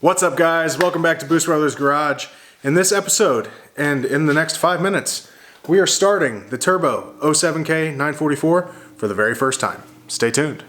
What's up, guys? Welcome back to Boost Brothers Garage. In this episode, and in the next 5 minutes, we are starting the Turbo 07K 944 for the very first time. Stay tuned.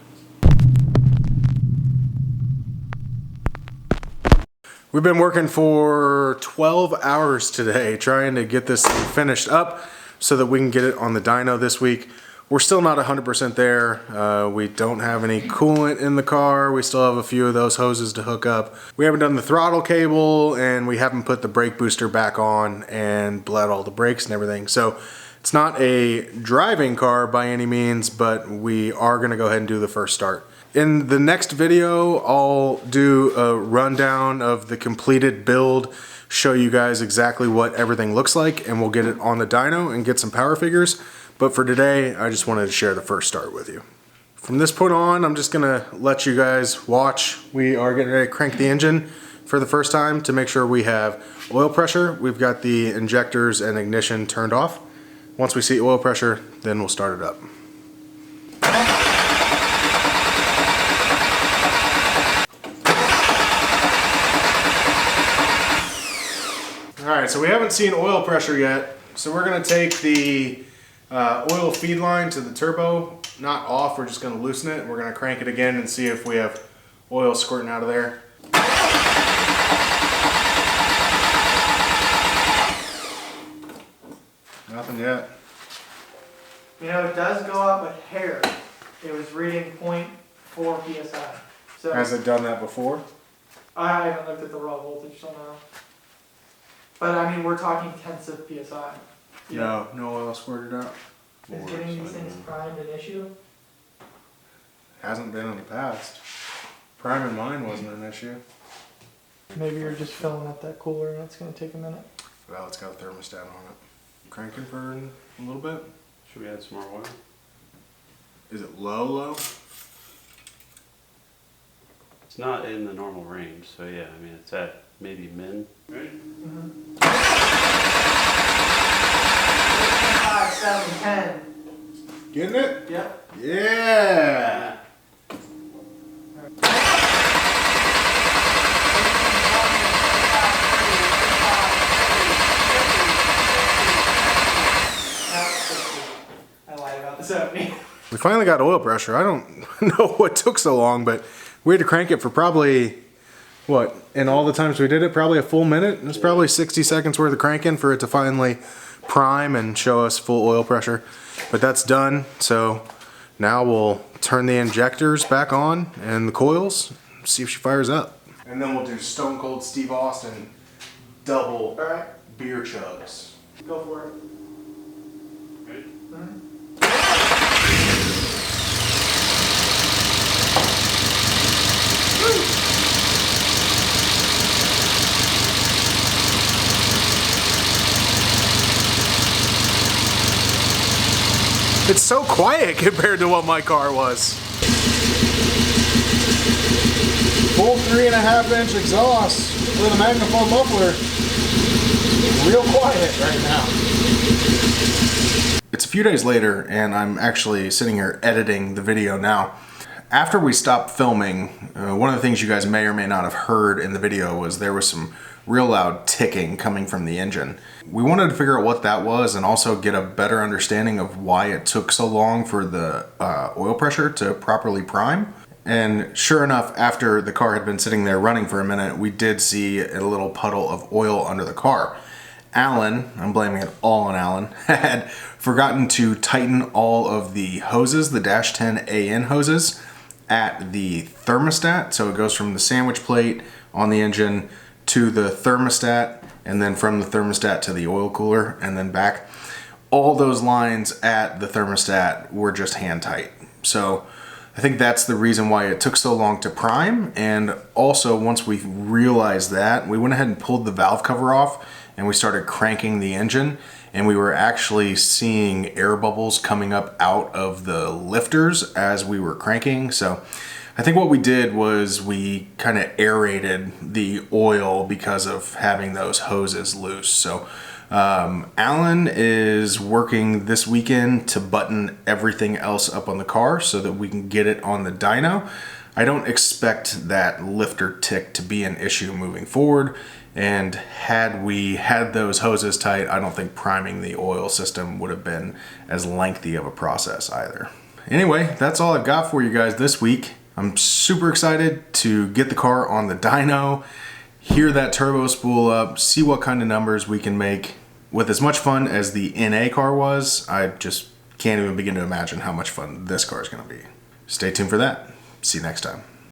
We've been working for 12 hours today trying to get this thing finished up so that we can get it on the dyno this week. We're still not 100% there. We don't have any coolant in the car. We still have a few of those hoses to hook up. We haven't done the throttle cable, and we haven't put the brake booster back on and bled all the brakes and everything. So it's not a driving car by any means, but we are gonna go ahead and do the first start. In the next video, I'll do a rundown of the completed build, show you guys exactly what everything looks like, and we'll get it on the dyno and get some power figures. But for today, I just wanted to share the first start with you. From this point on, I'm just gonna let you guys watch. We are getting ready to crank the engine for the first time to make sure we have oil pressure. We've got the injectors and ignition turned off. Once we see oil pressure, then we'll start it up. All right, so we haven't seen oil pressure yet. So we're gonna take the oil feed line to the turbo, not off, we're just going to loosen it. We're going to crank it again and see if we have oil squirting out of there. Nothing yet. You know, it does go up a hair. It was reading 0.4 psi. So has it done that before? I haven't looked at the raw voltage till now. But I mean, we're talking tenths of psi. No oil squirted out. Is getting these things primed an issue? Hasn't been in the past. Priming mine wasn't an issue. Maybe you're just filling up that cooler and it's going to take a minute. Well, it's got a thermostat on it. Cranking for a little bit. Should we add some more oil? Is it low? It's not in the normal range, so yeah, I mean it's at maybe min, right? 5, 7, 10. Getting it? Yep. Yeah! I lied about the 70. We finally got oil pressure. I don't know what took so long, but we had to crank it for probably, what, in all the times we did it, probably a full minute? It was probably 60 seconds worth of cranking for it to finally prime and show us full oil pressure. But that's done, so now we'll turn the injectors back on and the coils, see if she fires up. And then we'll do Stone Cold Steve Austin double beer chugs. Go for it. Ready? It's so quiet compared to what my car was. Full 3.5-inch exhaust with a magnephone muffler. Real quiet right now. It's a few days later and I'm actually sitting here editing the video now. After we stopped filming, one of the things you guys may or may not have heard in the video was there was some real loud ticking coming from the engine. We wanted to figure out what that was and also get a better understanding of why it took so long for the oil pressure to properly prime. And sure enough, after the car had been sitting there running for a minute, we did see a little puddle of oil under the car. Alan, I'm blaming it all on Alan, had forgotten to tighten all of the hoses, the Dash 10 AN hoses, at the thermostat. So it goes from the sandwich plate on the engine to the thermostat, and then from the thermostat to the oil cooler, and then back. All those lines at the thermostat were just hand tight. So I think that's the reason why it took so long to prime. And also, once we realized that, we went ahead and pulled the valve cover off and we started cranking the engine, and we were actually seeing air bubbles coming up out of the lifters as we were cranking. So I think what we did was we kind of aerated the oil because of having those hoses loose. So Alan is working this weekend to button everything else up on the car so that we can get it on the dyno. I don't expect that lifter tick to be an issue moving forward. And had we had those hoses tight, I don't think priming the oil system would have been as lengthy of a process either. Anyway, that's all I've got for you guys this week. I'm super excited to get the car on the dyno, hear that turbo spool up, see what kind of numbers we can make. With as much fun as the NA car was, I just can't even begin to imagine how much fun this car is going to be. Stay tuned for that. See you next time.